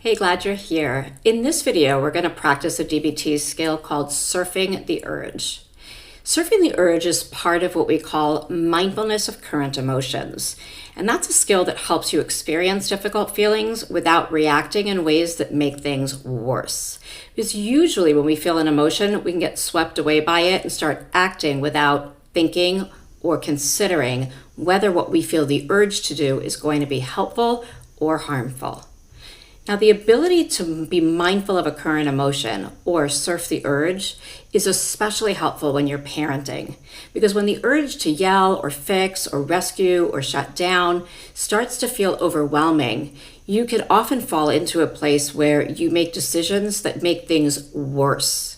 Hey, glad you're here. In this video, we're going to practice a DBT skill called surfing the urge. Surfing the urge is part of what we call mindfulness of current emotions. And that's a skill that helps you experience difficult feelings without reacting in ways that make things worse. Because usually when we feel an emotion, we can get swept away by it and start acting without thinking or considering whether what we feel the urge to do is going to be helpful or harmful. Now, the ability to be mindful of a current emotion or surf the urge is especially helpful when you're parenting, because when the urge to yell or fix or rescue or shut down starts to feel overwhelming, you can often fall into a place where you make decisions that make things worse.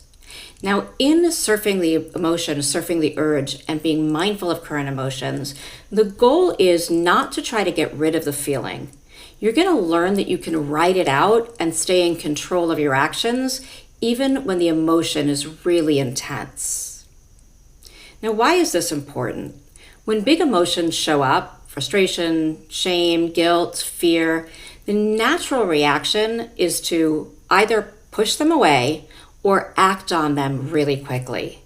Now, in surfing the emotion, surfing the urge, and being mindful of current emotions, the goal is not to try to get rid of the feeling. You're going to learn that you can write it out and stay in control of your actions, even when the emotion is really intense. Now, why is this important? When big emotions show up, frustration, shame, guilt, fear, the natural reaction is to either push them away or act on them really quickly.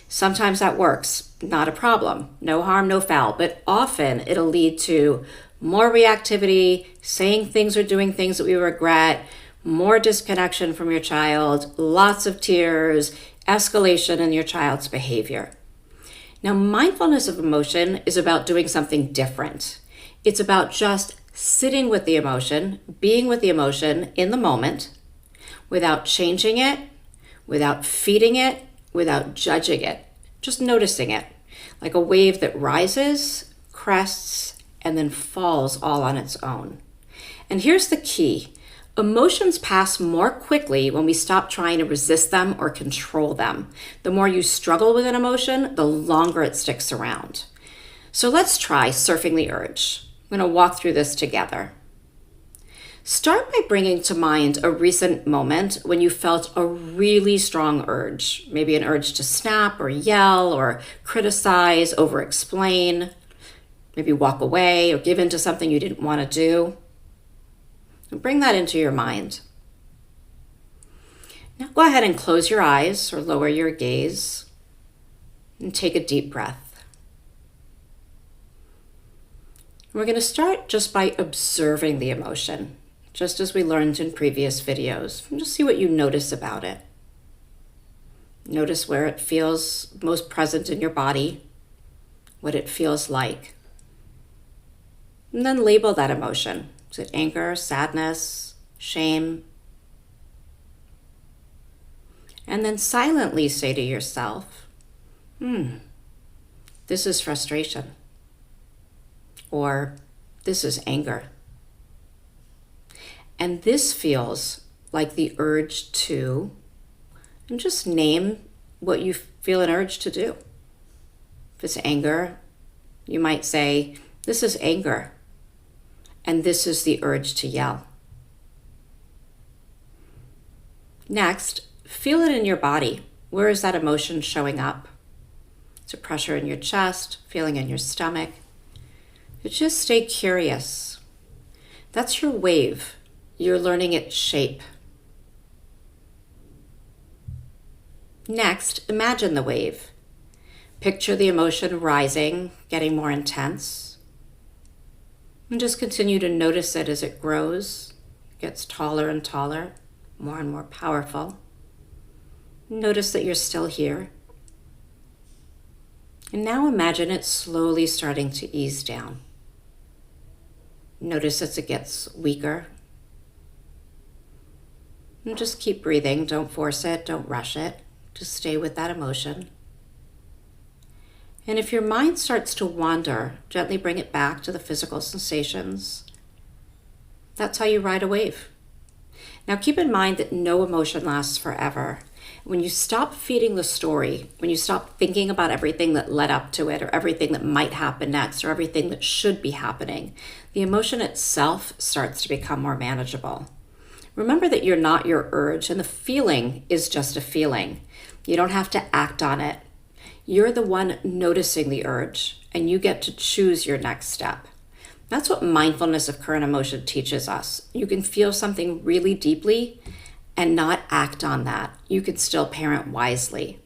Sometimes that works, not a problem, no harm, no foul, but often it'll lead to more reactivity, saying things or doing things that we regret, more disconnection from your child, lots of tears, escalation in your child's behavior. Now, mindfulness of emotion is about doing something different. It's about just sitting with the emotion, being with the emotion in the moment, without changing it, without feeding it, without judging it, just noticing it, like a wave that rises, crests, and then falls all on its own. And here's the key. Emotions pass more quickly when we stop trying to resist them or control them. The more you struggle with an emotion, the longer it sticks around. So let's try surfing the urge. I'm going to walk through this together. Start by bringing to mind a recent moment when you felt a really strong urge, maybe an urge to snap or yell or criticize, over-explain, maybe walk away or give in to something you didn't want to do. And bring that into your mind. Now go ahead and close your eyes or lower your gaze and take a deep breath. We're going to start just by observing the emotion, just as we learned in previous videos. And just see what you notice about it. Notice where it feels most present in your body, what it feels like. And then label that emotion. Is it anger, sadness, shame? And then silently say to yourself, this is frustration. Or this is anger. And this feels like the urge to, and just name what you feel an urge to do. If it's anger, you might say, this is anger. And this is the urge to yell. Next, feel it in your body. Where is that emotion showing up? Is it pressure in your chest, feeling in your stomach? Just stay curious. That's your wave. You're learning its shape. Next, imagine the wave. Picture the emotion rising, getting more intense. And just continue to notice it as it grows, gets taller and taller, more and more powerful. Notice that you're still here. And now imagine it slowly starting to ease down. Notice as it gets weaker. And just keep breathing. Don't force it. Don't rush it. Just stay with that emotion. And if your mind starts to wander, gently bring it back to the physical sensations. That's how you ride a wave. Now keep in mind that no emotion lasts forever. When you stop feeding the story, when you stop thinking about everything that led up to it or everything that might happen next or everything that should be happening, the emotion itself starts to become more manageable. Remember that you're not your urge and the feeling is just a feeling. You don't have to act on it. You're the one noticing the urge, and you get to choose your next step. That's what mindfulness of current emotion teaches us. You can feel something really deeply and not act on that. You can still parent wisely.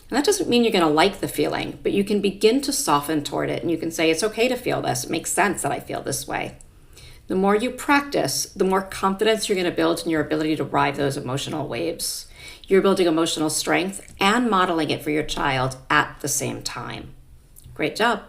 And that doesn't mean you're going to like the feeling, but you can begin to soften toward it, and you can say, it's okay to feel this. It makes sense that I feel this way. The more you practice, the more confidence you're going to build in your ability to ride those emotional waves. You're building emotional strength and modeling it for your child at the same time. Great job.